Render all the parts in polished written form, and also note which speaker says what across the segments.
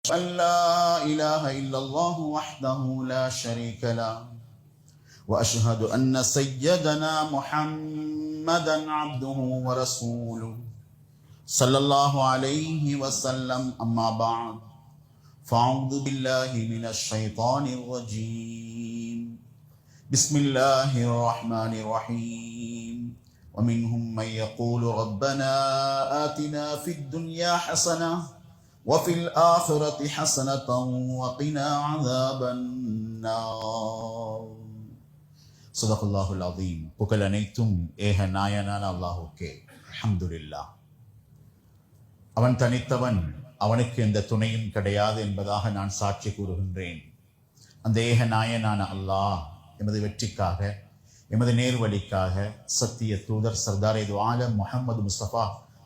Speaker 1: أن لا إله إلا الله وحده لا شريك له وأشهد أن سيدنا محمدا عبده ورسوله صلى الله عليه وسلم أما بعد فأعوذ بالله من الشيطان الرجيم بسم الله الرحمن الرحيم ومنهم من يقول ربنا آتنا في الدنيا حسنة وفي الآخرة حسنة وقنا عذاب النار صدق الله العظيم. புகழ் அனைத்தும் ஏக நாயனான அல்லாஹ்வுக்கே. அல்ஹம்துலில்லாஹ். அவன் தனித்தவன், அவனுக்கு எந்த துணையும் கிடையாது என்பதாக நான் சாட்சி கூறுகின்றேன். அந்த ஏக நாயனான அல்லாஹ் எமது வெற்றிக்காக, எமது நேர்வழிக்காக சத்திய தூதர் சர்தார் இது ஆலம் முஹம்மது முஸ்தபா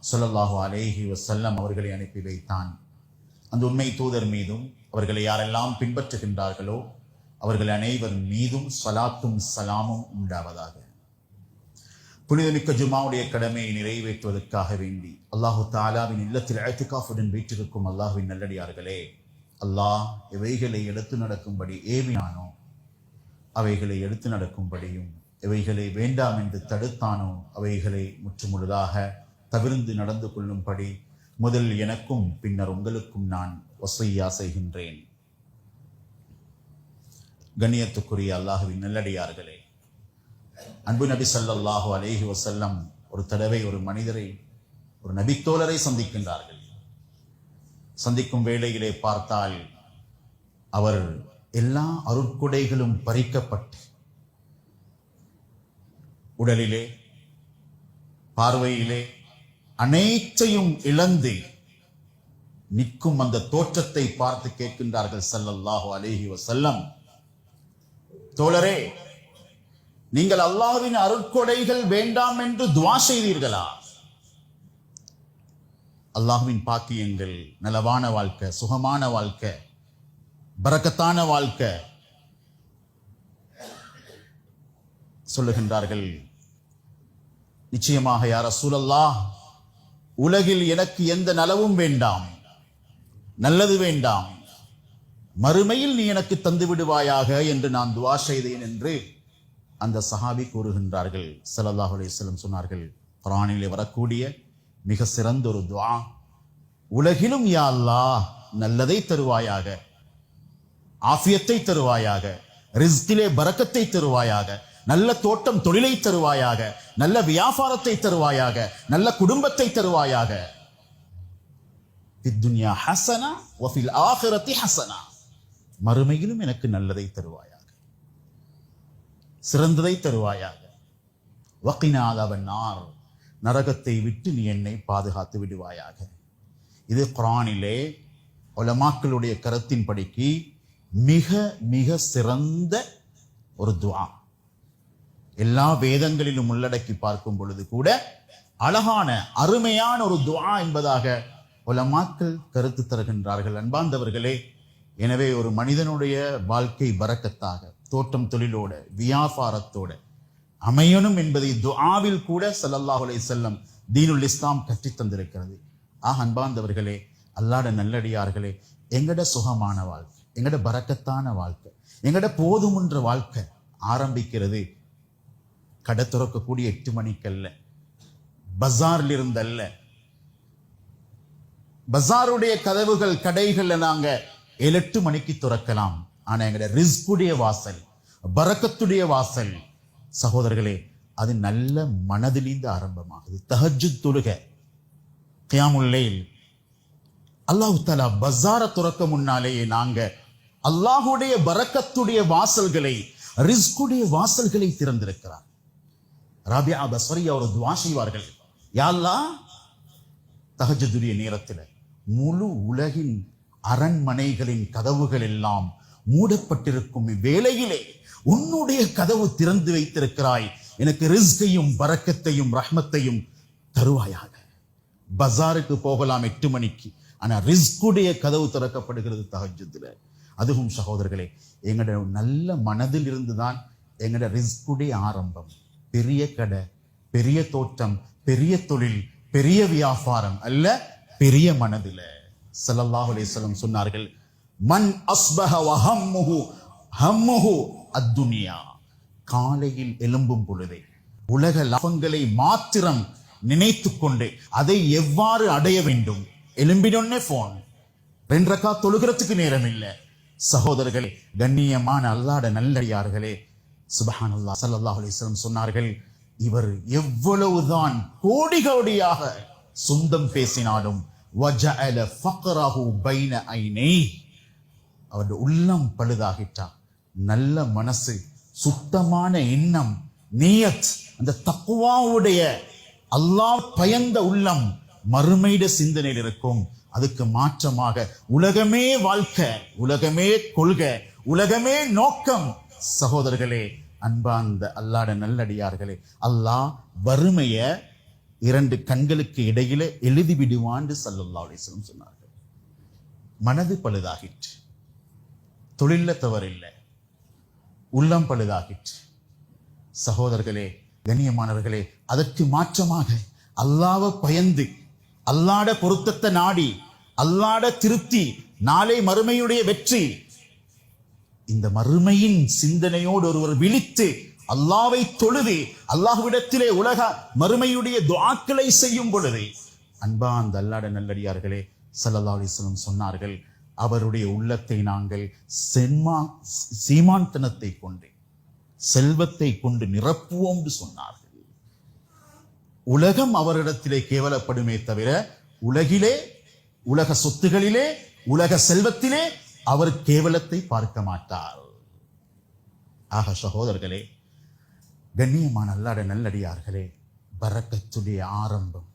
Speaker 1: ஸல்லல்லாஹு அலைஹி வஸல்லம் அவர்களை அனுப்பி வைத்தான். அந்த உண்மை தூதர் மீதும் அவர்களை யாரெல்லாம் பின்பற்றுகின்றார்களோ அவர்கள் அனைவர் மீதும் ஸலாத்தும் ஸலாமும் உண்டாவதாக. புனிதமிக்க ஜுமாவுடைய கடமையை நிறைவேற்றுவதற்காக வேண்டி அல்லாஹு தஆலாவின் இல்லத்தில் இஅ்திகாஃபுடன் வீற்றிருக்கும் அல்லாஹ்வின் நல்லடியார்களே, அல்லாஹ் எவைகளை எடுத்து நடக்கும்படி ஏவினானோ அவைகளை எடுத்து நடக்கும்படியும், எவைகளை வேண்டாம் என்று தடுத்தானோ அவைகளை முற்றுமுழுதாக தவிர்ந்து நடந்து கொள்ளும்படி முதல் எனக்கும் பின்னர் உங்களுக்கும் நான் வஸிய்யா செய்கின்றேன். கண்ணியத்துக்குரிய அல்லாஹ்வின் நல்லடியார்களே, அன்பு நபி ஸல்லல்லாஹு அலைஹி வஸல்லம் ஒரு தடவை ஒரு மனிதரை, ஒரு நபித்தோழரை சந்திக்கின்றார்கள். சந்திக்கும் வேளையிலே பார்த்தால் அவர் எல்லா அருட்கொடைகளும் பறிக்கப்பட்டு உடலிலே பார்வையிலே அனைத்தையும் இழந்து நிற்கும் அந்த தோற்றத்தை பார்த்து கேட்கின்றார்கள் ஸல்லல்லாஹு அலைஹி வஸல்லம், தோழரே, நீங்கள் அல்லாஹ்வின் அருட்கொடைகள் வேண்டாம் என்று துஆ செய்தீர்களா? அல்லாஹ்வின் பாக்கியங்கள், நலவான வாழ்க்கை, சுகமான வாழ்க்கை, பரக்கத்தான வாழ்க்கை சொல்லுகின்றார்கள். நிச்சயமாக யா ரசூலல்லாஹ், உலகில் எனக்கு எந்த நலவும் வேண்டாம், நல்லது வேண்டாம், மறுமையில் நீ எனக்கு தந்து விடுவாயாக என்று நான் துஆ செய்தேன் என்று அந்த சஹாபி கூறுகின்றார்கள். ஸல்லல்லாஹு அலைஹி வஸல்லம் சொன்னார்கள், குர்ஆனிலே வரக்கூடிய மிக சிறந்த ஒரு துஆ, உலகிலும் யா அல்லாஹ் நல்லதை தருவாயாக, ஆஃபியத்தை தருவாயாக, ரிஸ்கிலே பரக்கத்தை தருவாயாக, நல்ல தோட்டம் தொழிலை தருவாயாக, நல்ல வியாபாரத்தை தருவாயாக, நல்ல குடும்பத்தை தருவாயாக, ஃபித்துன்யா ஹஸனா வ ஃபில் ஆখিরাতি ஹஸனா, மறுமையிலும் எனக்கு நல்லதை தருவாயாக, சிறந்ததை தருவாயாக, வகினா அஸாபன்னார், நரகத்தை விட்டு நீ என்னை பாதுகாத்து விடுவாயாக. இது குர்ஆனிலே உலமாக்களுடைய கருத்தின்படிக்கு மிக மிக சிறந்த ஒரு துஆ. எல்லா வேதங்களிலும் உள்ளடக்கி பார்க்கும் பொழுது கூட அழகான அருமையான ஒரு துஆ என்பதாக உலமாக்கள் கருத்து தருகின்றார்கள். அன்பார்ந்தவர்களே, எனவே ஒரு மனிதனுடைய வாழ்க்கை பரக்கத்தாக, தோட்டம் தொழிலோட வியாபாரத்தோட அமையணும் என்பதை துஆவில் கூட ஸல்லல்லாஹு அலைஹி வஸல்லம் தீனுல் இஸ்லாம் கற்றுத் தந்திருக்கிறது. அன்பார்ந்தவர்களே, அல்லாஹ்வுடைய நல்லடியார்களே, எங்கட சுகமான வாழ்க்கை, எங்கட பரக்கத்தான வாழ்க்கை, எங்கட போதுமுன்ற வாழ்க்கை ஆரம்பிக்கிறது கடை துறக்கக்கூடிய 8 மணிக்கல்ல, பஜார்ல இருந்தல்ல. பஜாருடைய கதவுகள் கடைகள்ல நாங்க 7-8 மணிக்கு துறக்கலாம். ஆனா எங்கட ரிஸ்குடைய வாசல், பரக்கத்துடைய வாசல் சகோதரர்களே, அது நல்ல மனதிலிருந்து ஆரம்பமாகுது. தஹஜ்ஜுத் தொழுகை, கியாமுல் லைல். அல்லாஹ் தஆலா பஜார துறக்க முன்னாலேயே நாங்க அல்லாஹ்வுடைய பரக்கத்துடைய வாசல்களை, ரிஸ்குடைய வாசல்களை திறந்திருக்கிறார். ராபியா பஸ்ரியா ஒரு துஆ செய்வார்கள், யா அல்லாஹ், தஹஜ்ஜுடைய நேரத்தில் முழு உலகின் அரண்மனைகளின் கதவுகள் எல்லாம் மூடப்பட்டிருக்கும் வேளையிலே உன்னுடைய கதவு திறந்து வைத்திருக்கிறாய், எனக்கு ரிஸ்கையும் பரக்கத்தையும் ரஹ்மத்தையும் தருவாயாக. பஜாருக்கு போகலாம் 8 மணிக்கு, ஆனா ரிஸ்குடைய கதவு திறக்கப்படுகிறது தஹஜ்ஜுதுல. அதுவும் சகோதரர்களே, எங்கட நல்ல மனதில் இருந்துதான் எங்கட ரிஸ்குடைய ஆரம்பம். பெரிய கடை, பெரிய தோட்டம், பெரிய தொழில், பெரிய வியாபாரம் அல்ல, பெரிய மனதில. ஸல்லல்லாஹு அலைஹி வஸல்லம் சொன்னார்கள், மன் அஸ்பஹ வ ஹம்முஹு அத்துன்யா. காலையில் எழும்பும் பொழுதே உலக லாபங்களை மாத்திரம் நினைத்து கொண்டு அதை எவ்வாறு அடைய வேண்டும், எழும்பினொன்னே போன், 2 ரக்காத் தொழுகிறதுக்கு நேரம் இல்லை. சகோதரர்களே, கண்ணியமான அல்லாஹ்வுடைய நல்லடியார்களே, சுப்ஹானல்லாஹ், ஸல்லல்லாஹு அலைஹி வஸல்லம் சொன்னார்கள், இவர் எவ்வளவுதான் கோடி கோடியாக சொந்தம் பேசினாலும் வஜஅல ஃபக்ரஹு பைன ஐனை, அவருடைய உள்ளம் பழுதாகிட்டா, நல்ல மனசு, சுத்தமான எண்ணம், நியத், அந்த தக்வாவுடைய அல்லாஹ் பயந்த உள்ளம் மறுமையிட சிந்தனையில் இருக்கும். அதுக்கு மாற்றமாக உலகமே வாழ்க்கை, உலகமே கொள்கை, உலகமே நோக்கம். சகோதரர்களே, அன்பார்ந்த அல்லாஹ்வுடைய நல்லடியார்களே, அல்லாஹ் வறுமைய 2 கண்களுக்கு இடையில எழுதி விடுவான் ஸல்லல்லாஹு அலைஹி வஸல்லம் சொன்னார்கள். மனது பழுதாகிற்று, தொழில தவறில்லை, உள்ளம் பழுதாகிற்று. சகோதரர்களே, கண்ணியமானவர்களே, அதற்கு மாற்றமாக அல்லாஹ்வை பயந்து, அல்லாஹ்வுடைய பொருத்தத்தை நாடி, அல்லாஹ்வுடைய திருப்தி, நாளை மறுமையுடைய வெற்றி, இந்த மறுமையின் சிந்தனையோடு ஒருவர் விழித்து அல்லாஹ்வை தொழுது அல்லாஹ்விடத்திலே உலக மறுமையுடைய துஆக்களை செய்யும் பொழுது, அன்பார்ந்த அல்லாஹ்வுடைய நல்லடியார்களே, ஸல்லல்லாஹு அலைஹி வஸல்லம் சொன்னார்கள், அவருடைய உள்ளத்தை நாங்கள் சீமான்தனத்தை கொண்டு, செல்வத்தை கொண்டு நிரப்புவோம் என்று சொன்னார்கள். உலகம் அவரிடத்திலே கேவலப்படுமே தவிர உலகிலே, உலக சொத்துகளிலே, உலக செல்வத்திலே அவர் கேவலத்தை பார்க்க மாட்டார். ஆக சகோதரர்களே, கண்ணியமான அல்லாஹ்வுடைய நல்லடியார்களே, பரக்கத்துடைய ஆரம்பம்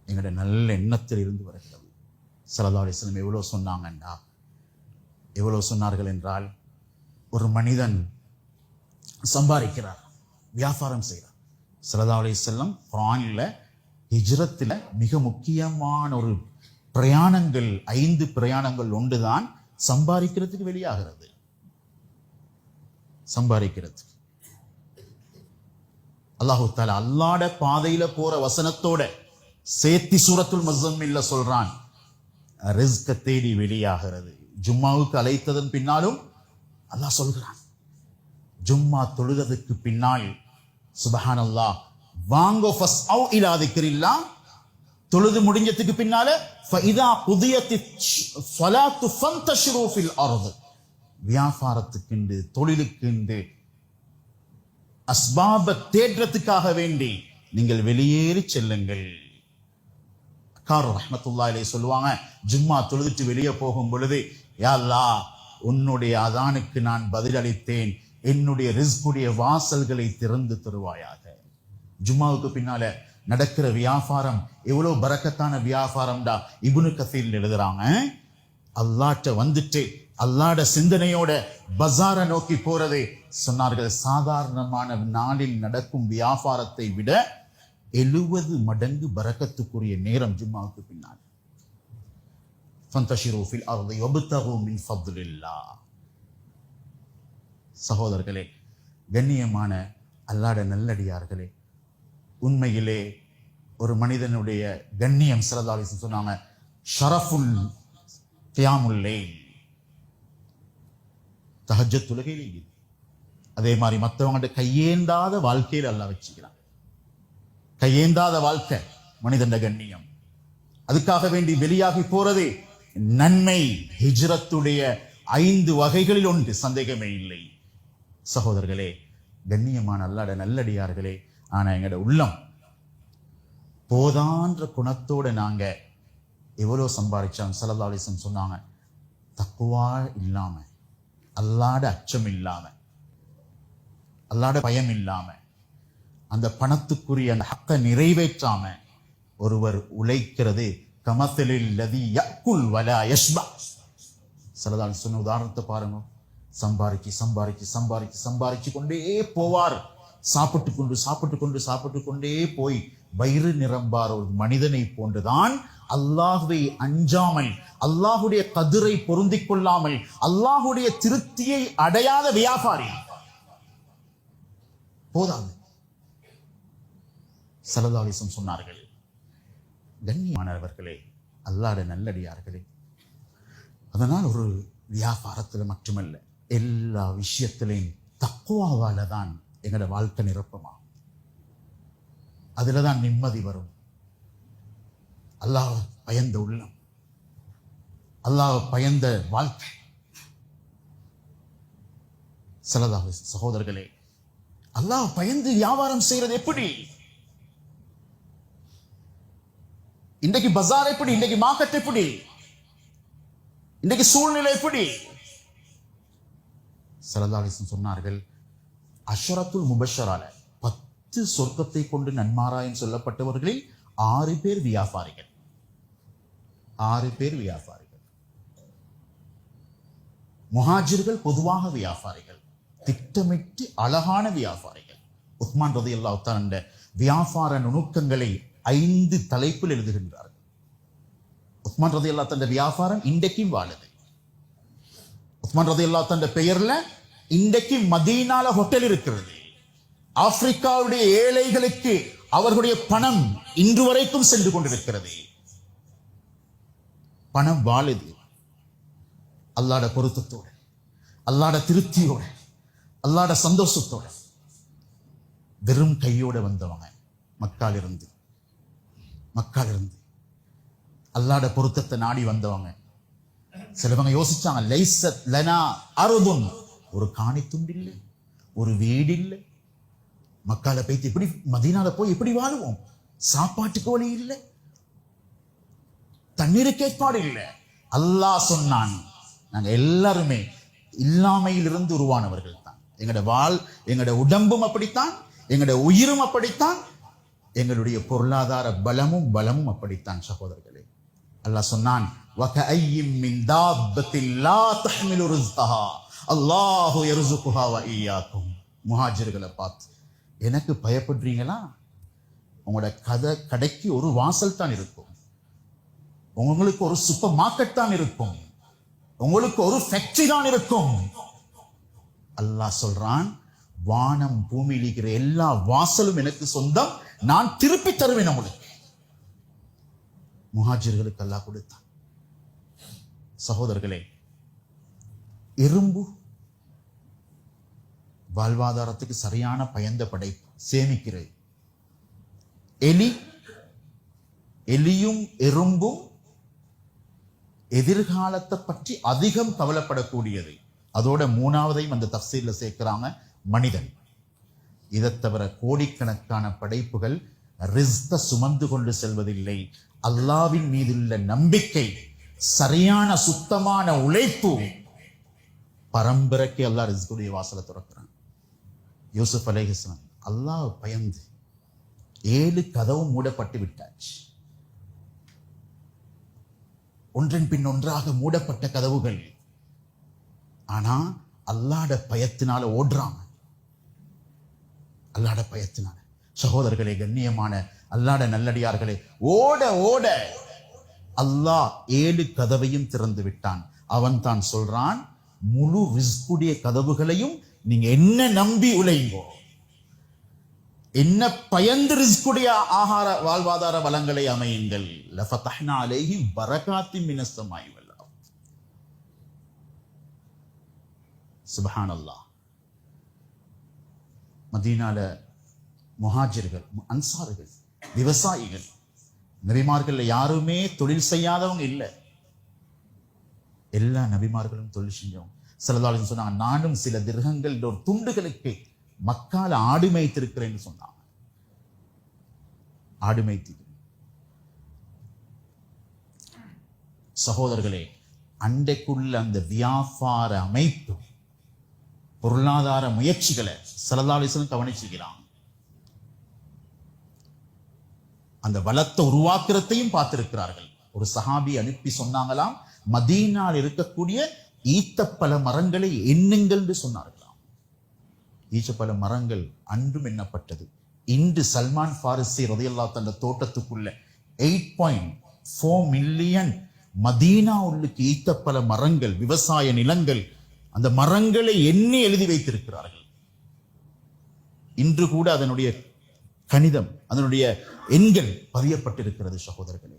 Speaker 1: எங்களுடைய நல்ல எண்ணத்தில் இருந்து வருகிறது. ஸல்லல்லாஹு அலைஹி வஸல்லம் எவ்வளவு சொன்னாங்கண்டா, எவ்வளவு சொன்னார்கள் என்றால், ஒரு மனிதன் சம்பாதிக்கிறார், வியாபாரம் செய்கிறார். ஸல்லல்லாஹு அலைஹி வஸல்லம் குர்ஆனில் ஹிஜ்ரத்தில் மிக முக்கியமான ஒரு பிரயாணங்கள், 5 பிரயாணங்கள் ஒன்றுதான் சம்பாதிக்கிறதுக்கு வெளியாகிறது. சம்பாதிக்கிறதுக்கு அல்லாஹு தஆலா அல்லாஹ்வுடைய பாதையில போற வசனத்தோட சேத்தி சூரத்துல் முஸம்மில்ல சொல்றான், ரிஸ்க தேடி வெளியாகிறது. ஜும்மாவுக்கு அழைத்ததன் பின்னாலும் அல்லாஹ் சொல்கிறான், ஜும்மா தொழுததுக்கு பின்னால் சுப்ஹானல்லாஹ், வாங்கோ ஃபஸ்அவு இலா திக்ரில்லாஹ், தொழுது முடிஞ்சதுக்கு பின்னால ஃபஇதா குதியத்திஸ் ஸலாத்து ஃபந்தஷிரு ஃபில் அர்த், வியாபாரத்துக்கு, தொழிலுக்கு, அஸ்பாப தேற்றத்துக்காக வேண்டி நீங்கள் வெளியேறி செல்லுங்கள். கார் ரஹ்மத்துல்லாஹி அலைஹி சொல்லுவாங்க, ஜும்மா தொழுதுட்டு வெளியே போகும் பொழுது, யா அல்லாஹ், உன்னுடைய அதானுக்கு நான் பதிலளித்தேன், என்னுடைய ரிஸ்குடைய வாசல்களை திறந்து தருவாயாக. ஜும்மாவுக்கு பின்னால நடக்கிற வியாபாரம் எவ்வளவு பரக்கத்தான வியாபாரம்டா. இப்னு கஸீர் எழுதுறாங்க, அல்லாஹ்ட்ட வந்துட்டு அல்லாஹ்ட சிந்தனையோட பஜார நோக்கி போறது, சொன்னார்கள், சாதாரணமான நாளில் நடக்கும் வியாபாரத்தை விட 70 மடங்கு பரக்கத்துக்குரிய நேரம் ஜும்மாவுக்கு பின்னால். ஃபந்தஷிரு ஃபில் அர்தி வப்தகு மின் ஃபத்லில்லாஹ். சகோதரர்களே, கண்ணியமான அல்லாஹ்வுடைய நல்லடியார்களே, உண்மையிலே ஒரு மனிதனுடைய கண்ணியம் ஸல்லல்லாஹு அலைஹி வஸல்லம் சொன்னாங்க, ஷரஃபுல் கியாமுல் லைல், தஹஜ்ஜத் தொழுகையிலே. அதே மாதிரி மற்றவங்கள்ட்ட கையேந்தாத வாழ்க்கையில் அல்லாஹ் வச்சுக்கிறான். கையேந்தாத வாழ்க்கை மனிதன் கண்ணியம். அதுக்காக வேண்டி வெளியாகி போறது நன்மை. ஹிஜ்ரத்துடைய 5 வகைகளில் ஒன்று, சந்தேகமே இல்லை. சகோதரர்களே, கண்ணியமான அல்லாஹ்வுடைய நல்லடியார்களே, ஆனா எங்களோட உள்ளம் போதான்ற குணத்தோட நாங்க எவ்வளவு சம்பாதிச்சாங்க. ஸல்லல்லாஹு அலைஹி வஸல்லம் சொன்னாங்க, தக்வா இல்லாம, அல்லாஹ்வுடைய அச்சம் இல்லாம, அல்லாஹ்வுடைய பயம் இல்லாம, அந்த பணத்துக்குரிய அந்த ஹக்கை நிறைவேற்றாம ஒருவர் உழைக்கிறது கமஸலில் லதி யக்குல் வலா யஷ்பா. ஸல்லல்லாஹு அலைஹி வஸல்லம் சொன்ன உதாரணத்தை பாருங்க. சம்பாரிச்சு சம்பாரிச்சு சம்பாரிச்சு சம்பாரிச்சு கொண்டே போவார். சாப்பிட்டு கொண்டே போய் வயிறு நிரம்பார் ஒரு மனிதனை போன்றுதான் அல்லாஹ்வை அஞ்சாமல், அல்லாஹுடைய கதிரை பொருந்திக் கொள்ளாமல், அல்லாஹுடைய திருப்தியை அடையாத வியாபாரி போதாது. ஸல்லல்லாஹு அலைஹி வஸல்லம் சொன்னார்கள், கண்ணியமானவர்களே, அல்லாஹ்வுடைய நல்லடியார்களே, அதனால் ஒரு வியாபாரத்தில் மட்டுமல்ல, எல்லா விஷயத்திலையும் தக்குவாவால தான் எங்களோட வாழ்க்கை நிரப்பமாகும். அதுல தான் நிம்மதி வரும். அல்லாஹ் பயந்த உள்ளம், அல்லாஹ் பயந்த வாழ்க்கை. ஸல்லல்லாஹு அலைஹி சகோதரர்களே, அல்லாஹ் பயந்து வியாபாரம் செய்யறது எப்படி? இன்றைக்கு பஜார் எப்படி, இன்றைக்கு மார்க்கெட் எப்படி, இன்றைக்கு சூழ்நிலை எப்படி? ஸல்லல்லாஹு அலைஹி வஸல்லம் சொன்னார்கள், அஷரத்துல் முபஷரால 10 சொர்க்கத்தை கொண்டு நன்மாராயம் சொல்லப்பட்டவர்களில் 6 பேர் வியாபாரிகள். 6 பேர் வியாபாரிகள். முஹாஜிர்கள் பொதுவாக வியாபாரிகள், திட்டமிட்டு அழகான வியாபாரிகள். உஸ்மான் ரலியல்லாஹு தஆலா அந்த வியாபார நுணுக்கங்களை 5 தலைப்பில் எழுதுகின்றார்கள். உஸ்மான் ரலியல்லாஹு தஆலா வியாபாரம் இன்றைக்கும் வாழுது. உஸ்மான் ரலியல்லாஹு தஆலா பெயர்ல இன்றைக்கு மதீனால ஹோட்டல் இருக்கிறது. ஆப்பிரிக்காவுடைய ஏழைகளுக்கு அவர்களுடைய பணம் இன்று வரைக்கும் சென்று கொண்டிருக்கிறது. பணம் வாழுது. அல்லாஹ்வுடைய பொருத்தத்தோடு, அல்லாஹ்வுடைய திருப்தியோடு, அல்லாஹ்வுடைய சந்தோஷத்தோடு. வெறும் கையோட வந்தவங்க மக்காலிருந்து அல்லாஹ்வுடைய பொருத்தத்தை நாடி வந்தவங்க. சிலவங்க யோசிச்சாங்க, லைஸத் லனா அர்துன், ஒரு காணி துண்டு இல்லை, ஒரு வீடு இல்லை, மக்கால போய் எப்படி, மதீனால போய் எப்படி வாழுவோம்? சாப்பாட்டுக்கு வழி இல்லை, தண்ணீருக்கு ஏற்பாடு இல்லை. அல்லாஹ் சொன்னான், நாங்க எல்லாருமே இல்லாமையிலிருந்து உருவானவர்கள் தான். எங்களோட உடம்பும் அப்படித்தான், எங்களோட உயிரும் அப்படித்தான், எங்களுடைய பொருளாதார பலமும் அப்படித்தான். சகோதரர்களே, அல்லாஹ் சொன்னான், வகஅய்யிம் மின் தாப்பத்தின் லா தஹ்மிலு ரிஸ்கஹா அல்லாஹு யர்சுகுஹா வ இய்யாக்கும். முஹாஜிர்களை பார்த்து, எனக்கு பயப்படுறீங்களா? உங்களோட கடைக்கு ஒரு வாசல் தான் இருக்கும், உங்களுக்கு ஒரு சூப்பர் மார்க்கெட் தான் இருக்கும், உங்களுக்கு ஒரு ஃபேக்டரி தான் இருக்கும். அல்லாஹ் சொல்றான், வானம் பூமியில் இருக்கிற எல்லா வாசலும் எனக்கு சொந்தம், நான் திருப்பி தருவேன் உங்களுக்கு. முஹாஜிர்களுக்கு அல்லாஹ் கொடுத்தான். சகோதரர்களே, எறும்பு வாழ்வாதாரத்துக்கு சரியான பயந்த படைப்பு, சேமிக்கிறது. எலியும் எறும்பும் எதிர்காலத்தை பற்றி அதிகம் கவலைப்படக்கூடியது. அதோட 3வதையும் அந்த தஃசீர்ல சேர்க்கிறாங்க, மனிதன். இதை தவிர கோடிக்கணக்கான படைப்புகள் ரிஸ்க சுமந்து கொண்டு செல்வதில்லை. அல்லாவின் மீதுள்ள நம்பிக்கை, சரியான சுத்தமான உழைப்பு, பரம்பரைக்கு அல்லாஹ் ரிஸ்குடைய வாசலை திறக்கிறான். யூசுப் அலைஹிஸ்ஸலாம் அல்லாஹ் பயந்து 7 கதவும் மூடப்பட்டு விட்டாச்சு. ஒன்றன் பின் ஒன்றாக மூடப்பட்ட கதவுகள். ஆனா அல்லாஹ்வுடைய பயத்தினால ஓடுறாங்க. அல்லாஹ்வுடைய பயத்தினால. சகோதரர்களே, கண்ணியமான அல்லாஹ்வுடைய நல்லடியார்களே, ஓட அல்லாஹ் 7 கதவையும் திறந்து விட்டான். அவன் தான் சொல்றான், முழு ரிஸ்குடைய கதவுகளையும் நீங்க என்ன நம்பி உழைங்கோ, என்ன பயந்து ரிஸ்குடைய ஆகார வாழ்வாதார வளங்களை அமையுங்கள். லஃபதஹ்னா அலைஹிம் பரகாத்தின் மினஸ் ஸமாஇ வல் அர்த். சுப்ஹானல்லாஹ். மதீனால முஹாஜிர்கள், அன்சார்கள், விவசாயிகள், நபிமார்கள் யாருமே தொழில் செய்யாதவங்க இல்லை. எல்லா நபிமார்களும் தொழில் செஞ்சவங்க. ஸல்லல்லாஹு அலைஹி வஸல்லம் சொன்னாங்க, நானும் சில திர்ஹங்கள் ஒரு துண்டுகளுக்கு மக்கால ஆடு மேய்த்திருக்கிறேன்னு சொன்னாங்க. ஆடு மேய்த்தி. சகோதரர்களே, அண்டைக்குள்ள அந்த வியாபார அமைப்பு, பொருளாதார முயற்சிகளை ஸல்லல்லாஹு அலைஹி வஸல்லம் கவனிச்சுக்கிறாங்க. அந்த வளத்தை உருவாக்குறதையும் பார்த்திருக்கிறார்கள். ஒரு சஹாபி அனுப்பி சொன்னாங்களாம், மதீனாவில் இருக்கக்கூடிய ஈத்தப்பழ மரங்களை எண்ணுங்கள் என்று சொன்னார்களாம். ஈச்சப்பழ மரங்கள் அன்றும் எண்ணப்பட்டது. இன்று சல்மான் ஃபாரிசி ரலியல்லாஹு தஆலா தோட்டத்துக்குள்ள 8.4 மில்லியன் மதீனா உள்ளுக்கு ஈத்தப்பழ மரங்கள், விவசாய நிலங்கள், அந்த மரங்களை எண்ணி எழுதி வைத்திருக்கிறார்கள். இன்று கூட அதனுடைய கணிதம், அதனுடைய எண்கள் பதியப்பட்டிருக்கிறது. சகோதரர்களே,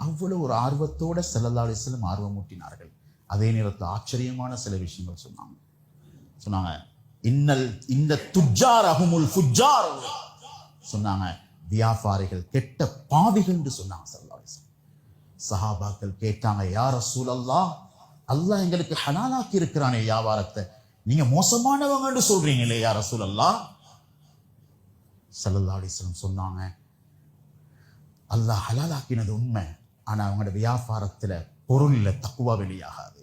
Speaker 1: அவ்வளவு ஒரு ஆர்வத்தோட ஸல்லல்லாஹு அலைஹி வஸல்லம் ஆர்வமூட்டினார்கள். அதே நேரத்தில் ஆச்சரியமான சில விஷயங்கள் சொன்னாங்க. இந்த துஜ்ஜார் அஹுமுல் ஃபுஜ்ஜார் சொன்னாங்க. வியாபாரிகள் கெட்ட பாவிகள் என்று சொன்னாங்க ஸல்லல்லாஹு அலைஹி வஸல்லம். சஹாபாக்கள் கேட்டாங்க, யா ரசூலல்லாஹ், அல்லாஹ் எங்களுக்கு ஹலாலாக்கி இருக்கிறானே வியாபாரத்தை, நீங்க மோசமானவங்க என்று சொல்றீங்களே யா ரசூலல்லாஹ். ஸல்லல்லாஹு அலைஹி வஸல்லம் சொன்னாங்க, அல்லாஹ் ஹலாலாக்கினது உண்மை, ஆனா அவங்களோட வியாபாரத்துல பொருள்ல தக்குவா வெளியாகாது,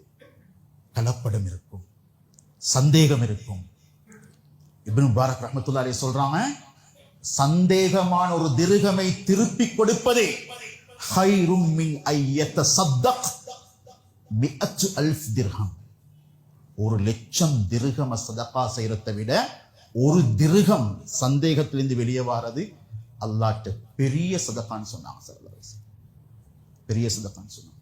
Speaker 1: கலப்படம் இருக்கும், சந்தேகம் இருக்கும். இப்னு முபாரக் ரஹ்மத்துல்லாஹி அலைஹி சொல்றாங்க, சந்தேகமான ஒரு திர்ஹமை திருப்பி கொடுப்பதே ஹைரும் மின் ஐயத்தஸத்தக் மிஅத்து அல்ஃப் திர்ஹம். 1,00,000 திர்ஹம் சதகா செய்யறதை விட ஒரு திர்ஹம் சந்தேகத்திலிருந்து வெளியே வாரது அல்லாஹ்ட்ட பெரிய சதகான்னு சொன்னாங்க ஸல்லல்லாஹு அலைஹி வஸல்லம். பெரிய சதகான்னு சொன்னாங்க.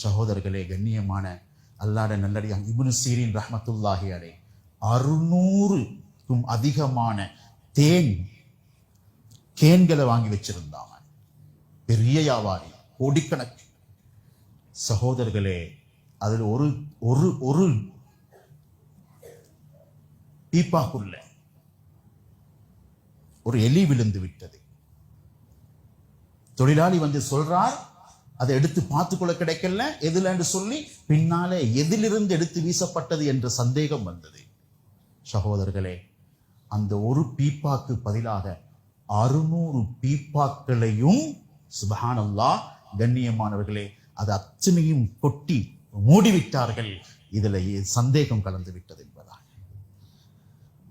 Speaker 1: சகோதரர்களே, கண்ணியமான அல்லாஹ்வுடைய நல்லடியார் இப்னு சீரின் ரஹ்மத்துல்லாஹி அலைஹி 600க்கும் அதிகமான கேன்களை வாங்கி வச்சிருந்தாங்க. பெரிய வியாபாரி, கோடிக்கணக்கு. சகோதரர்களே, அதில் ஒரு ஒரு ஒரு பீப்பாக்குள்ள ஒரு எலி விழுந்து விட்டது. தொழிலாளி வந்து சொல்றார், அதை எடுத்து பார்த்துக்கொள்ள கிடைக்கல, எதுல என்று சொல்லி பின்னாலே எதிலிருந்து எடுத்து வீசப்பட்டது என்ற சந்தேகம் வந்தது. சகோதரர்களே, அந்த ஒரு பீப்பாக்கு பதிலாக 600 பீப்பாக்களையும் சுப்ஹானல்லாஹ் கண்ணியமானவர்களே அது அத்தனையும் கொட்டி மூடிவிட்டார்கள். இதுல சந்தேகம் கலந்து விட்டது என்பதாக.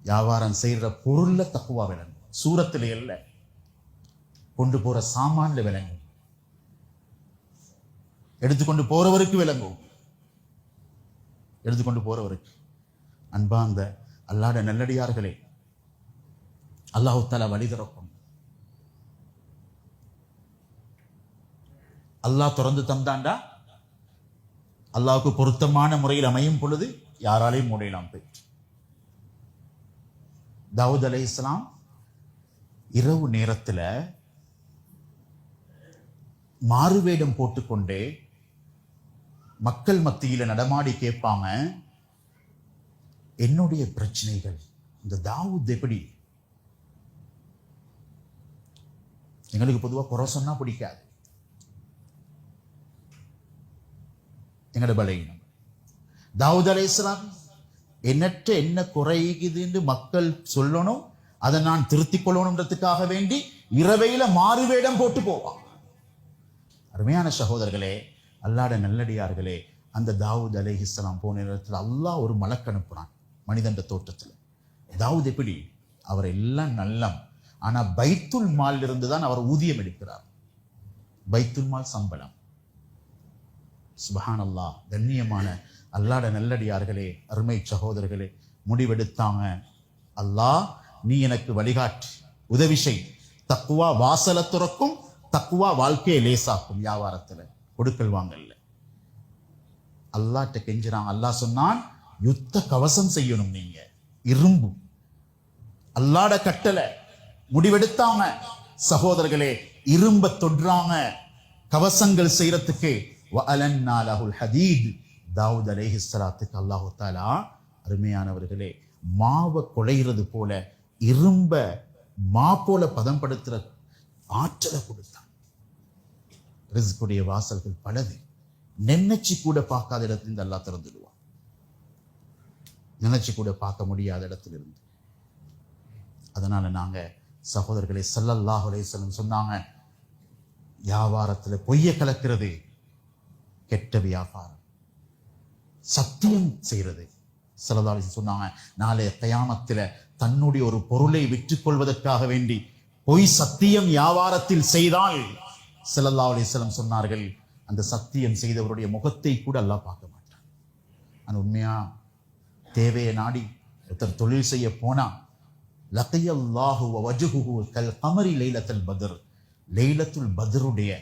Speaker 1: வியாபாரம் செய்யற பொருள்ல தக்குவா விளங்கும், சூரத்துல இல்ல, கொண்டு போற சாமான்ல விளங்கும், எடுத்துக்கொண்டு போறவருக்கு விளங்கும், எடுத்துக்கொண்டு போறவருக்கு. அன்பார்ந்த அல்லாஹ்வுடைய நல்லடியார்களே, அல்லாஹ் தஆலா வழி திறக்கும். அல்லாஹ் திறந்து தந்தாண்டா அல்லாஹ்வுக்கு பொருத்தமான முறையில் அமையும் பொழுது யாராலையும் மூடையலாம் போயிட்டு. தாவூத் அலைஹிஸ்ஸலாம் இரவு நேரத்துல மாறுவேடம் போட்டுக்கொண்டே மக்கள் மத்தியில நடமாடி கேட்பாங்க, என்னுடைய பிரச்சனைகள் இந்த தாவூத் எப்படி? எங்களுக்கு பொதுவாக குறை சொன்னா பிடிக்காது, எங்களோட பலகீனம். தாவூத் அலைஹிஸ்ஸலாம் எண்ணற்ற என்ன குறைக்குதுன்னு மக்கள் சொல்லணும், அதை நான் திருத்திக் கொள்ளணும்ன்றதுக்காக வேண்டி இரவையில மாறுவேடம் போட்டு போவான். அருமையான சகோதரர்களே, அல்லாஹ்வுடைய நல்லடியார்களே, அந்த தாவூத் அலைஹிஸ்ஸலாம் போன நேரத்தில் அல்லாஹ் ஒரு மலக்கு அனுப்புனான் மனிதன் தோற்றத்தில். தாவூத் எப்படி? அவர் எல்லாம் நல்லம், ஆனா பைத்துல் மால் இருந்து தான் அவர் ஊதியம் எடுக்கிறார். பைத்துல் மால் சம்பளம். சுப்ஹானல்லாஹ். கண்ணியமான அல்லாஹ்வுடைய நல்லடியார்களே, அருமை சகோதரர்களே, முடிவெடுத்தாங்க, அல்லாஹ் நீ எனக்கு வழிகாட்டு, உதவி செய், தக்குவா வாசலை துறக்கும், தக்குவா வாழ்க்கையை லேசாக்கும். வியாபாரத்துல கொடுக்கல் வாங்கல்ல அல்லாஹ்ட்ட கெஞ்சுறாங்க. அல்லாஹ் சொன்னான், யுத்த கவசம் செய்யணும், நீங்க இரும்பு. அல்லாஹ்வுடைய கட்டளை. முடிவெடுத்தாங்க சகோதரர்களே, இரும்ப தொடுறாங்க கவசங்கள் செய்யறதுக்கு. வஅலன்னா லஹுல் ஹதீத். தாவூத் அலைஹிஸ்ஸலாத்துக்கு அல்லாஹ் தஆலா அருமையானவர்களே மாவை குழையிறது போல இரும்ப மா போல பதம்படுத்துற ஆற்றலை கொடுத்தான். ரிஸ்குடைய வாசல்கள் பலது. நினைச்சு கூட பார்க்காத இடத்திலிருந்து அல்லாஹ் திறந்துடுவான். நினைச்சு கூட பார்க்க முடியாத இடத்திலிருந்து. அதனால நாங்க சகோதரர்களே, ஸல்லல்லாஹு அலைஹி வஸல்லம் சொன்னாங்க, வியாபாரத்துல பொய்ய கலக்கிறது கெட்ட வியாபாரம், சத்தியம் செய்யறது. ஸல்லல்லாஹு அலைஹி வஸல்லம் சொன்னாங்க, நாளைய கியாமத்தில தன்னுடைய ஒரு பொருளை விற்றுக் கொள்வதற்காக வேண்டி பொய் சத்தியம் வியாபாரத்தில் செய்தால் ஸல்லல்லாஹு அலைஹி வஸல்லம் சொன்னார்கள், அந்த சத்தியம் செய்தவருடைய முகத்தை கூட அல்லாஹ் பார்க்க மாட்டான். அந்த உண்மையா தேவையை நாடி ஒருத்தர் தொழில் செய்ய போனா, லகியல்லாஹு வ வஜ்ஹுஹு கல் கமரி லைலத்துல் பத்ர், லைலத்துல் பத்ருடைய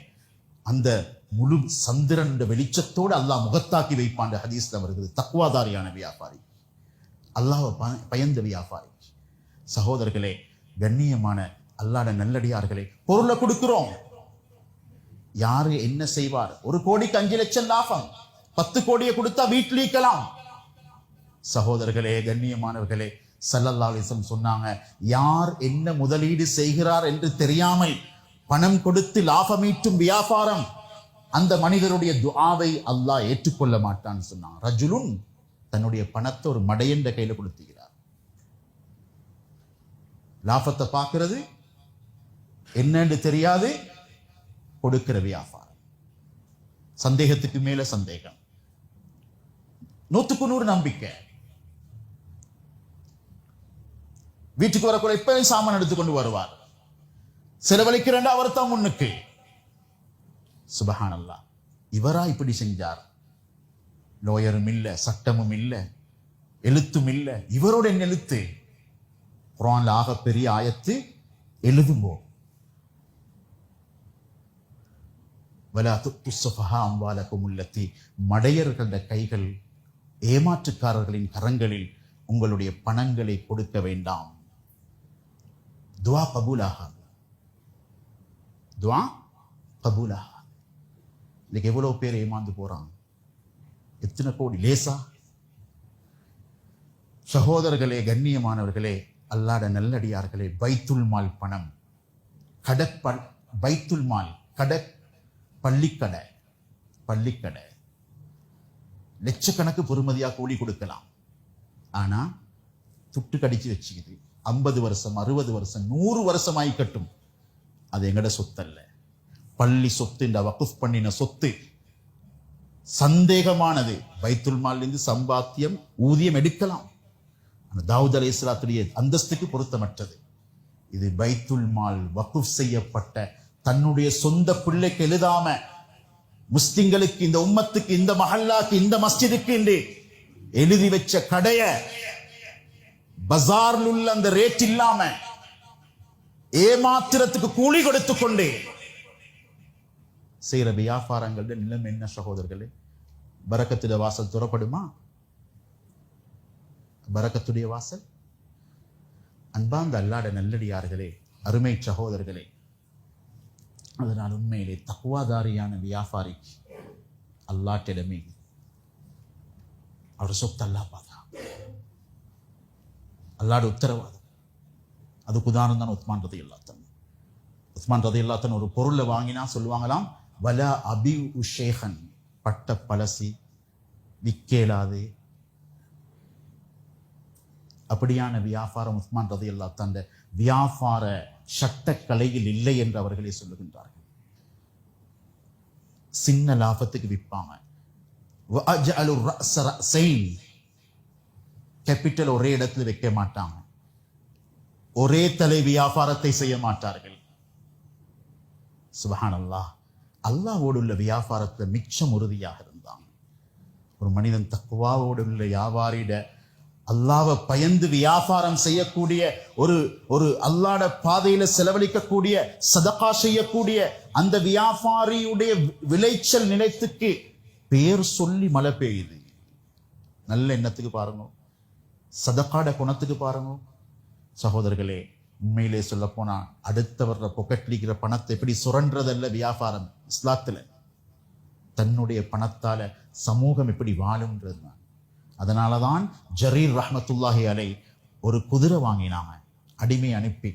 Speaker 1: அந்த முழு சந்திரன் வெளிச்சத்தோடு அல்லாஹ் முகத்தாக்கி வைப்பான். ஹதீஸ்ல வருகிறது. தக்வாதாரியான வியாபாரி, அல்லாஹ்வை பயந்த வியாபாரி. சகோதரர்களே, கண்ணியமான அல்லாஹ்வுடைய நல்லடியார்களே, பொருளை கொடுக்கிறோம், யாரு என்ன செய்வார்? 1 கோடிக்கு 5 லட்சம் லாபம், 10 கோடியை கொடுத்தா வீட்டில் ஈக்கலாம். சகோதரர்களே, கண்ணியமானவர்களே, ஸல்லல்லாஹு அலைஹி வஸல்லம் சொன்னாங்க, யார் என்ன முதலீடு செய்கிறார் என்று தெரியாமல் பணம் கொடுத்து லாபமீட்டும் வியாபாரம், அந்த மனிதருடைய துஆவை அல்லாஹ் ஏற்றுக்கொள்ள மாட்டான்னு சொன்னாங்க. ரஜுலுன் தன்னுடைய பணத்தை ஒரு மடையன்ற கையில கொடுத்துகிறார். லாபத்தை பார்க்கிறது என்னன்னு தெரியாது, கொடுக்கிற வியாபாரம். சந்தேகத்துக்கு மேல சந்தேகம், 100க்கு 100 நம்பிக்கை. வீட்டுக்கு வரக்கூட இப்பவே சாமான் எடுத்துக்கொண்டு வருவார், செலவழிக்கிறேன் அவர் தான் முன்னுக்கு. சுபஹானல்லாஹ், இவரா இப்படி செஞ்சார்? லோயரும் இல்ல, சட்டமும் இல்ல, எழுத்தும் இல்ல. இவரோட என்ன எழுத்து? குர்ஆன்ல ஆக பெரிய ஆயத்து எழுதும்போ, வலா துத்து ஸஃபஹா அம்வாலக்கும் அல்லதி, மடையர்களுடைய கைகள், ஏமாற்றுக்காரர்களின் கரங்களில் உங்களுடைய பணங்களை கொடுக்க வேண்டாம். துஆ கபூலாகாது, துஆ கபூலாகாது. இன்னைக்கு எவ்வளவு பேர் ஏமாந்து போறாங்க, எத்தனை கோடி லேசா. சகோதரர்களே, கண்ணியமானவர்களே, அல்லாஹ்வுடைய நல்லடியார்களே, பைத்துல் மால் பணம், பைத்துல் மால் பள்ளிக்கடை, லட்சக்கணக்கு பொறுமதியா கூலி கொடுக்கலாம். ஆனா துட்டு கடிச்சு வச்சுக்குது. 50 வருஷம், 60 வருஷம், 100 வருஷம் ஆயிக்கட்டும், அது எங்கட சொத்து அல்ல. பள்ளி சொத்து, இந்த வக்ஃப் பண்ணின சொத்து சந்தேகமானது. பைத்துல் மால் இருந்து சம்பாத்தியம், ஊதியம் எடுக்கலாம். தாவூத் அலைஹிஸ்ஸலாத்துடைய அந்தஸ்துக்கு பொருத்தமற்றது. இது பைத்துல் மால் வக்ஃப் செய்யப்பட்ட, தன்னுடைய சொந்த பிள்ளைக்கு எழுதாம, முஸ்லிம்களுக்கு, இந்த உம்மத்துக்கு, இந்த மஹல்லாக்கு, இந்த மஸ்ஜிதுக்கு என்று எழுதி வச்ச கடைய பஜார்ல உள்ள அந்த ரேட் இல்லாம ஏமாத்திரத்துக்கு கூலி கொடுத்து கொண்டு செய்யற வியாபாரங்களுடைய நிலைமை என்ன சகோதரர்களே? பரக்கத்துடைய வாசல் துறப்படுமா? பரக்கத்துடைய வாசல். அன்பார்ந்த அல்லாஹ்வுடைய நல்லடியார்களே, அருமை சகோதரர்களே, அதனால் உண்மையிலே தக்வாதாரியான வியாபாரிக்கு அல்லாஹ்விடமே அவர் சொத்து அல்லாஹ் பாதா, அல்லாஹ்வுடைய உத்தரவாதம். அதுக்கு உதாரணம் தான் உஸ்மான் ரலியல்லாஹு அன்ஹு ஒரு பொருளை வாங்கினா சொல்லுவாங்களாம், வலா அபி உஷேகன், பட்ட பழசி விக்கேலாது. அப்படியான வியாபாரம் உஸ்மான் ரலியல்லாஹு அன்ஹு வியாபார சட்டக்கலையில் இல்லை என்று அவர்களே சொல்லுகின்றார்கள். சின்ன லாபத்துக்கு விற்பாங்க. கேபிட்டல் ஒரே இடத்துல வைக்க மாட்டாங்க, ஒரே தலை வியாபாரத்தை செய்ய மாட்டார்கள். சுப்ஹானல்லாஹ், அல்லாஹ்வோடு உள்ள வியாபாரத்தை மிச்சம் உறுதியாக இருந்தாங்க. ஒரு மனிதன் தக்வாவோடு உள்ள வியாபாரிட, அல்லாஹ்வை பயந்து வியாபாரம் செய்யக்கூடிய, ஒரு அல்லாஹ்வுடைய பாதையில செலவழிக்கக்கூடிய, சதகா செய்யக்கூடிய அந்த வியாபாரியுடைய விளைச்சல் நிலையத்துக்கு பேர் சொல்லி மழை பெய்யுது. நல்ல எண்ணத்துக்கு பாருங்க, சதகாட குணத்துக்கு பாருங்க. சகோதரர்களே, உண்மையிலே சொல்ல போனா அடுத்தவர பொக்கெட்ல இருக்கிற பணத்தை எப்படி சுரன்றதல்ல வியாபாரம். இஸ்லாத்துல தன்னுடைய பணத்தால சமூகம் எப்படி வாழும்ன்றது. அதனாலதான் ஜரீர் ரஹ்மத்துல்லாஹி அலை ஒரு குதிரை வாங்கினாங்க, அடிமை அனுப்பி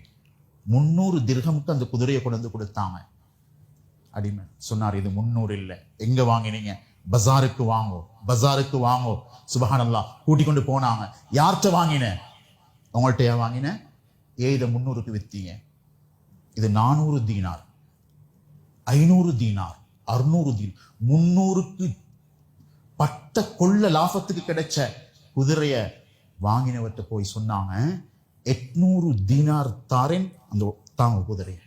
Speaker 1: 300 திர்ஹம்க்கு அந்த குதிரையை கொண்டு வந்து கொடுத்தாங்க. அடிமை சொன்னார், இது 300 இல்லை, எங்க வாங்கினீங்க? பஜாருக்கு வாங்கோ. சுபஹானல்லாஹ், கூட்டிக் கொண்டு போனாங்க. யார்கிட்ட வாங்கின? உங்கள்கிட்ட வாங்கின. இதை 300க்கு வித்தீங்க. இது 400 தீனார், 500 தீனார், 600 தீனார், 300க்கு பட்ட கொள்ள லாபத்துக்கு கிடைச்ச குதிரைய வாங்கினவர்கிட்ட போய் சொன்னாங்க, 800 தீனார் தாரேன், அந்த தாங்க குதிரைய.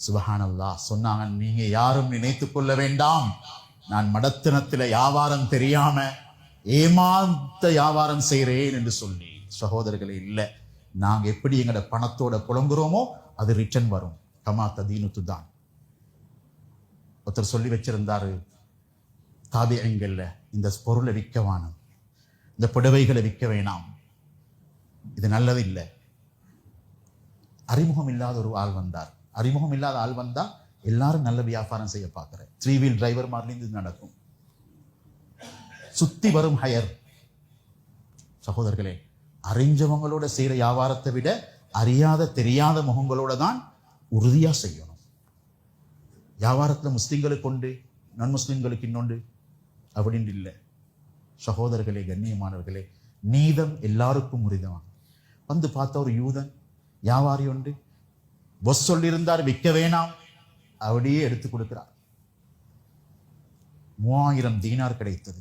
Speaker 1: சுபஹானல்லாஹ் சொன்னாங்க, நீங்க யாரும் நினைத்துக் கொள்ள வேண்டாம், நான் மடத்தனத்துல வியாபாரம் தெரியாம ஏமாந்த வியாபாரம் செய்கிறேன் என்று சொல்லி. சகோதரர்களே, இல்ல, நாங்க எப்படி எங்களோட பணத்தோட புலங்குறோமோ அது ரிட்டர்ன் வரும். கமா ததீனு தான் ஒருத்தர் சொல்லி வச்சிருந்தாரு, தாபியங்கள்ல இந்த பொருளை விற்க வேணாம், இந்த புடவைகளை விற்க வேணாம், இது நல்லது இல்லை. அறிமுகம் இல்லாத ஒரு ஆள் வந்தார், அறிமுகம் இல்லாத ஆள் வந்தா எல்லாரும் நல்ல வியாபாரம் செய்ய பார்க்கிறேன். 3 வீல் டிரைவர் மாதிரி இது நடக்கும். சுத்தி வரும் ஹயர். சகோதரர்களே, அறிஞ்சவங்களோட செய்யற வியாபாரத்தை விட அறியாத தெரியாத முகங்களோட தான் உறுதியா செய்யணும். வியாபாரத்துல முஸ்லிம்களுக்கு உண்டு, நான் முஸ்லிம்களுக்கு இன்னொன்று அப்படின்னு இல்லை. சகோதரர்களே, கண்ணியமானவர்களே, நீதம் எல்லாருக்கும் உரிதம். வந்து பார்த்த ஒரு யூதன் வியாபாரி உண்டு, பொஸ் சொல்லியிருந்தார் விற்க வேணாம், அப்படியே எடுத்து கொடுக்கிறார். 3000 தீனார் கிடைத்தது.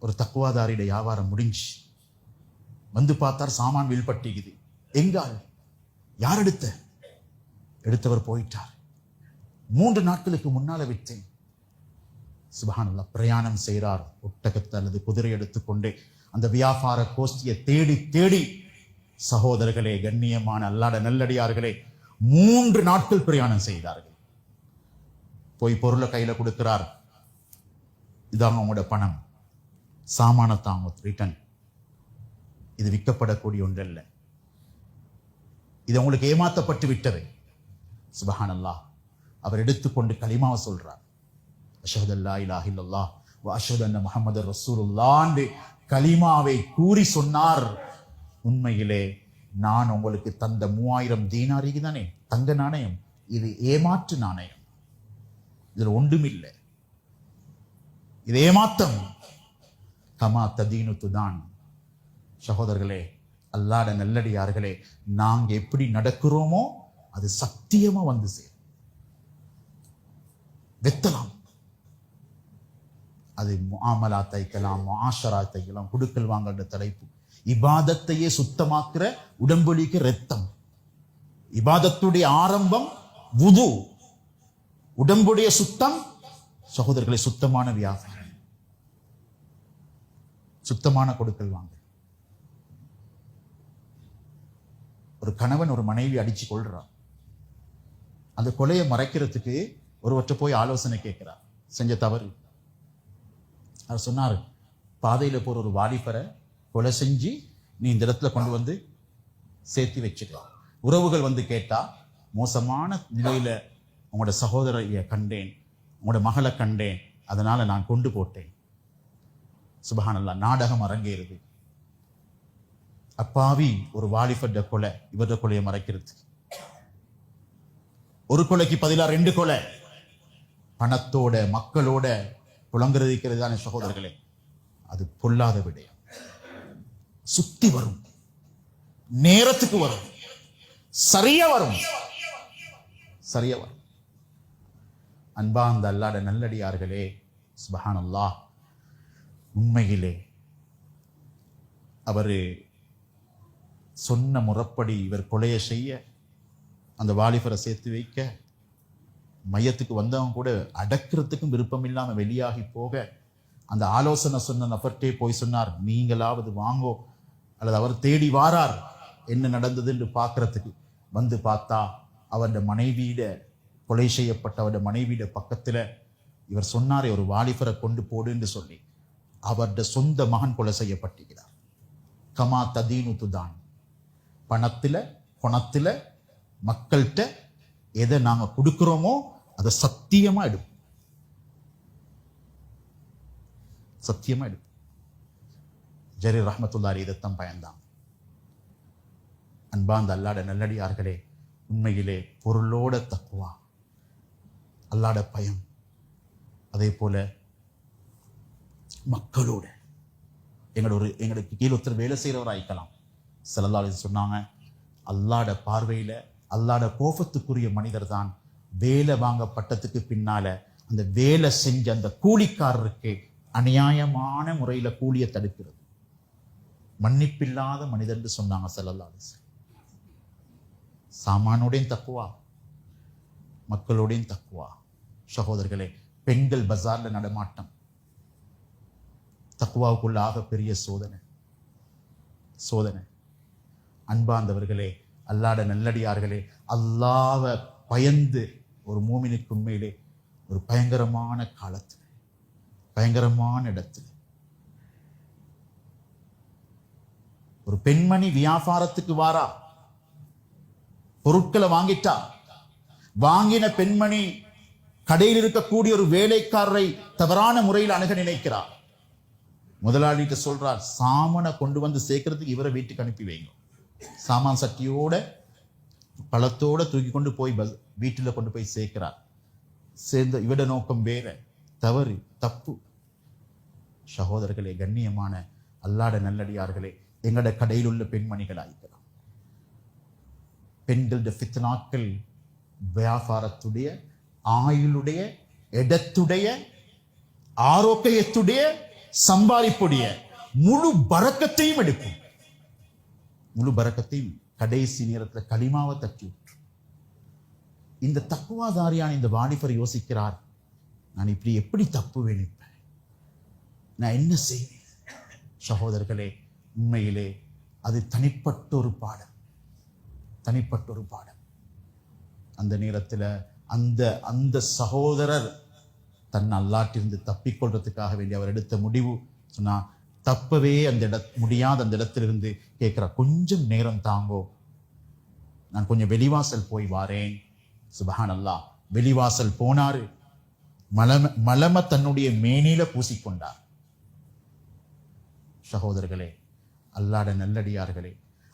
Speaker 1: ஒரு தக்குவாதாரிയുടെ வியாபாரம் முடிஞ்சு வந்து பார்த்தார், சாமான் வில்பட்டிக்குது. எங்கால்? யார் எடுத்தவர் போயிட்டார். 3 நாட்களுக்கு முன்னால விற்றேன். சுப்ஹானல்லாஹ், பிரயாணம் செய்கிறார். ஒட்டகத்தை அல்லது குதிரை எடுத்துக்கொண்டு அந்த வியாபார கோஷ்டியை தேடி தேடி, சகோதரர்களே, கண்ணியமான அல்லாஹ்வுடைய நல்லடியார்களே, 3 நாட்கள் பிரயாணம் செய்தார்கள். போய் பொருளை கையில கொடுக்கிறார். இதாங்க உங்களோட பணம், சாமானத்தாங்க ரிட்டன். இது விற்கப்படக்கூடிய ஒன்றல்ல, இது உங்களுக்கு ஏமாத்தப்பட்டு விட்டது. சுப்ஹானல்லாஹ், அவர் எடுத்துக்கொண்டு கலிமாவை சொல்றார். அஷ்ஹது அல்லா இலாஹ இல்லல்லாஹ் வ அஷ்ஹது அன்ன முஹம்மதர் ரசூலுல்லாஹ் கலிமாவை கூறி சொன்னார், உண்மையிலே நான் உங்களுக்கு தந்த 3000 தீனார் தானே தங்க நாணயம், இது ஏமாற்று நாணயம், இதுல ஒன்றுமில்லை, இது ஏமாத்தம். கமா ததீனு துதான். சகோதரர்களே, அல்லாஹ்வுடைய நல்லடியார்களே, நாங்க எப்படி நடக்கிறோமோ அது சத்தியமா வந்து சேரும். வெத்தலாம், அது முஆமலாத் ஐக்கலாம், முஆஷராத் ஐக்கலாம், குடுக்கல் வாங்கல் தலைப்பு. இபாதத்தையே சுத்தமாக்குற உடம்புலிக்கு ரத்தம். இபாதத்துடைய ஆரம்பம் வுது, உடம்புடைய சுத்தம். சகோதரர்களை, சுத்தமான வியாபாரம், சுத்தமான கொடுக்கல் வாங்க. ஒரு கணவன் ஒரு மனைவி அடிச்சு கொள்றான். அந்த கொலையை மறைக்கிறதுக்கு ஒருவற்றை போய் ஆலோசனை கேட்கிறார், செஞ்ச தவறு. அவர் சொன்னார், பாதையில போற ஒரு வாலிபரை கொலை செஞ்சு நீ இந்த இடத்துல கொண்டு வந்து சேர்த்து வச்சுக்கலாம். உறவுகள் வந்து கேட்டா, மோசமான நிலையில உங்களோட சகோதரியை கண்டேன், உங்களோட மகளை கண்டேன், அதனால நான் கொண்டு போட்டேன். சுப்ஹானல்லாஹ், நாடகம் அரங்கேறுது. அப்பாவி ஒரு வாலிபர்ட கொலை, இவருடைய கொலையை மறைக்கிறதுக்கு. ஒரு கொலைக்கு பதிலா 2 கொலை. பணத்தோட மக்களோட புலங்குறதிக்கிறது தானே சகோதரர்களே, அது பொல்லாத விடயம். சுத்தி வரும், நேரத்துக்கு வரும், சரியா வரும், சரியா வரும். அன்பா அந்த அல்லாஹ்வுடைய நல்லடியார்களே, சுப்ஹானல்லாஹ், உண்மையிலே அவரு சொன்ன முறைப்படி இவர் கொலையை செய்ய, அந்த வாலிபரை சேர்த்து வைக்க, மையத்துக்கு வந்தவங்க கூட அடக்கிறதுக்கும் விருப்பம் இல்லாம வெளியாகி போக, அந்த ஆலோசனை சொன்ன நபர்கிட்டே போய் சொன்னார், நீங்களாவது வாங்கோ, அல்லது அவர் தேடி வாரார் என்ன நடந்தது என்று பார்க்கறதுக்கு. வந்து பார்த்தா அவருடைய மனைவியிட, கொலை செய்யப்பட்ட அவருடைய மனைவியிட பக்கத்துல இவர் சொன்னாரே, ஒரு வாலிபரை கொண்டு போடுன்னு சொல்லி, அவருடைய சொந்த மகன் கொலை செய்யப்பட்டிருக்கிறார். கமா ததீனு துதான். பணத்துல பணத்துல மக்கள்கிட்ட எதை நாங்க கொடுக்கிறோமோ அதை சத்தியமா எடுப்போம், சத்தியமா எடுப்போம். ஜரீர் ரஹ்மத்துல்லாஹி இதைத்தான் பயந்தான். அன்பாந்த அல்லாஹ்வுடைய நல்லடியார்களே, உண்மையிலே பொருளோட தக்குவா, அல்லாஹ்வுடைய பயம், அதே போல மக்களோட எங்களுக்கு கீழே ஒருத்தர் வேலை செய்கிறவராய்க்கலாம். ஸல்லல்லாஹு அலைஹி சொன்னாங்க, அல்லாஹ்வுடைய பார்வையில அல்லாஹ்வுடைய கோபத்துக்குரிய மனிதர் தான் வேலை வாங்கப்பட்டதுக்கு பின்னால அந்த வேலை செஞ்ச அந்த கூலிக்காரருக்கு அநியாயமான முறையில கூலியை தடுக்கிறது. மன்னிப்பில்லாத மனிதர் என்று சொன்னாங்க ஸல்லல்லாஹு அலைஹி வஸல்லம். சாமானோடையும் தக்குவா, மக்களோடையும் தக்குவா. சகோதரர்களே, பெண்கள் பஜார்ல நடமாட்டம் தக்குவாவுக்குள்ள ஆக பெரிய சோதனை. அன்பார்ந்தவர்களே, அல்லாஹ்வுடைய நல்லடியார்களே, அல்லாஹ்வை பயந்து ஒரு மூமினுக்கு உண்மையிலே ஒரு பயங்கரமான காலத்தில், பயங்கரமான இடத்தில், ஒரு பெண்மணி வியாபாரத்துக்கு வாரா, பொருட்களை வாங்கிட்டா. வாங்கின பெண்மணி கடையில் இருக்கக்கூடிய ஒரு வேலைக்காரரை தவறான முறையில் அணுக நினைக்கிறார். முதலாளிகிட்ட சொல்றார், சாமானை கொண்டு வந்து சேர்க்கறதுக்கு இவரை வீட்டுக்கு அனுப்பி வைங்க. சாமான் சட்டியோட பழத்தோட தூக்கி கொண்டு போய் வீட்டில் கொண்டு போய் சேர்க்கிறார். சேர்ந்த இவட நோக்கம் வேற, தவறு, தப்பு. சகோதரர்களே, கண்ணியமான அல்லாட நல்லடியார்களே, எங்கட கடையில் உள்ள பெண்மணிகளாயிருக்கிறோம். பெண்களுடைய ஃபித்னாக்கள் வியாபாரத்துடைய, ஆயுளுடைய, இடத்துடைய, ஆரோக்கியத்துடைய, சம்பாதிப்புடைய முழு பரக்கத்தையும் எடுக்கும். முழு பரக்கத்தையும் கடைசி நேரத்தில் களிமாவை தட்டி விட்டு. இந்த தக்குவாதாரியான இந்த வாலிபர் யோசிக்கிறார், நான் இப்படி எப்படி தப்பு வேணிப்பேன், நான் என்ன செய்வேன்? சகோதரர்களே, உண்மையிலே அது தனிப்பட்ட ஒரு பாடம், தனிப்பட்ட ஒரு பாடம். அந்த நேரத்தில் அந்த சகோதரர் தன் அல்லாட்டிலிருந்து தப்பிக்கொள்றதுக்காக வேண்டி அவர் எடுத்த முடிவு சொன்னா, தப்பவே முடியாத அந்த இடத்திலிருந்து கேட்கிறார், கொஞ்சம் நேரம் தாங்கோ, நான் கொஞ்சம் வெளிவாசல் போய் வாரேன். சுபஹான் அல்லாஹ், வெளிவாசல் போனாரு. மலம தன்னுடைய மேனில பூசிக்கொண்டார். சகோதரர்களே, அல்லாட நல்லடியார்களே,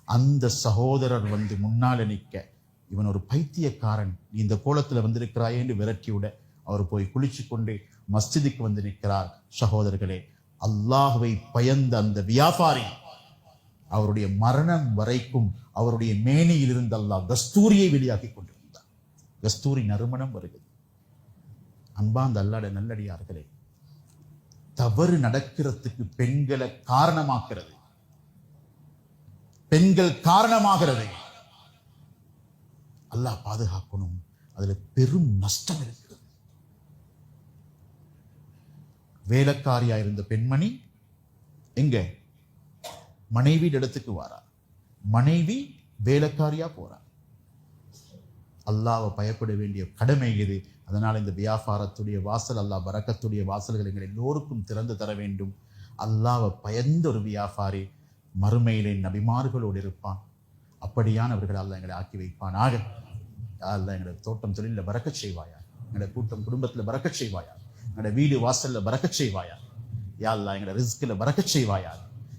Speaker 1: அந்த சகோதரர் வந்து முன்னால நிற்க, இவன் ஒரு பைத்தியக்காரன், நீ இந்த கோலத்துல வந்திருக்கிறாயே என்று விரட்டி விட, அவர் போய் குளிச்சு கொண்டு மஸ்ஜிதுக்கு வந்து நிற்கிறார். சகோதரர்களே, அல்லாஹ்வை பயந்த அந்த வியாபாரி அவருடைய மரணம் வரைக்கும் அவருடைய மேனியில் இருந்து அல்லாஹ் கஸ்தூரியை வெளியாக்கி கொண்டிருந்தார். கஸ்தூரி நறுமணம் வருகிறது. அன்பாந்த அல்லாட நல்லடியார்களே, தவறு நடக்கிறதுக்கு பெண்களை காரணமாக்குறது, பெண்கள் காரணமாகிறது. அல்லாஹ் பாதுகாக்கணும். அதுல பெரும் நஷ்டம் இருக்கிறது. வேலைக்காரியா இருந்த பெண்மணி எங்க மனைவி இடத்துக்கு வாரா, மனைவி வேலைக்காரியா போறா. அல்லாஹ்வை பயப்பட வேண்டிய கடமை இது. அதனால இந்த வியாபாரத்துடைய வாசல், அல்லாஹ் பரக்கத்துடைய வாசல்கள் எங்கள் எல்லோருக்கும் திறந்து தர வேண்டும். அல்லாஹ்வை பயந்த ஒரு வியாபாரி மறுமையிலே நபிமார்களோடு இருப்பான். அப்படியானவர்கள் அல்லாஹ் எங்களை ஆக்கி வைப்பானாக. அல்லாஹ் எங்களை தோட்டம் தொழிலில் பரக்கச் செய்வாயா, எங்களை கூட்டம் குடும்பத்தில் பரக்கச் செய்வாயா, எங்களோட வீடு வாசல்ல பரக்கச் செய்வாயா. யா அல்லாஹ் எங்களோட ரிஸ்க்ல பரக்கச் செய்வாயா.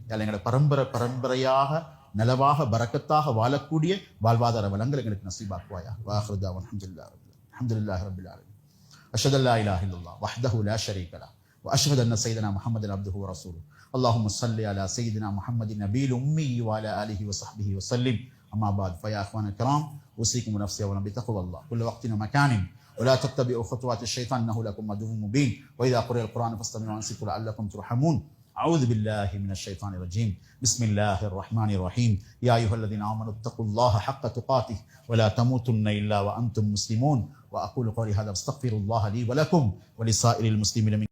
Speaker 1: யா எங்களோட பரம்பரையாக நலவாக பரக்கத்தாக வாழக்கூடிய வாழ்வாதார வளங்கள் எங்களுக்கு நசீபாக்குவாயா. வாஹிரு தஅவானா அல்ஹம்துலில்லாஹி ரப்பில் ஆலமீன். அஷ்ஹது அல்லா இலாஹா இல்லல்லாஹ் வஹ்தஹு லா ஷரீக லஹு வ அஷ்ஹது அன்ன ஸய்யிதனா முஹம்மதன் அப்துஹு வ ரசூலுஹு. அல்லாஹும்ம ஸல்லி அலா ஸய்யிதினா முஹம்மதின் நபியில் உம்மி வ அலா ஆலிஹி வ ஸஹ்பிஹி வ ஸல்லிம். அம்மா பஅத் ஃபயா இஹ்வானல் கிராம், உஸீக்கும் வ நஃப்ஸி வ பித்தக்வல்லாஹ் குல்ல வக்தின் வ மகானின் ولا تتبعوا خطوات الشيطان انه لكم عدو مبين واذا قرئ القران فاستمعوا وانصتوا لعلكم ترحمون. اعوذ بالله من الشيطان الرجيم. بسم الله الرحمن الرحيم. يا ايها الذين امنوا اتقوا الله حق تقاته ولا تموتن الا وانتم مسلمون. واقول قولي هذا واستغفر الله لي ولكم ولسائر المسلمين.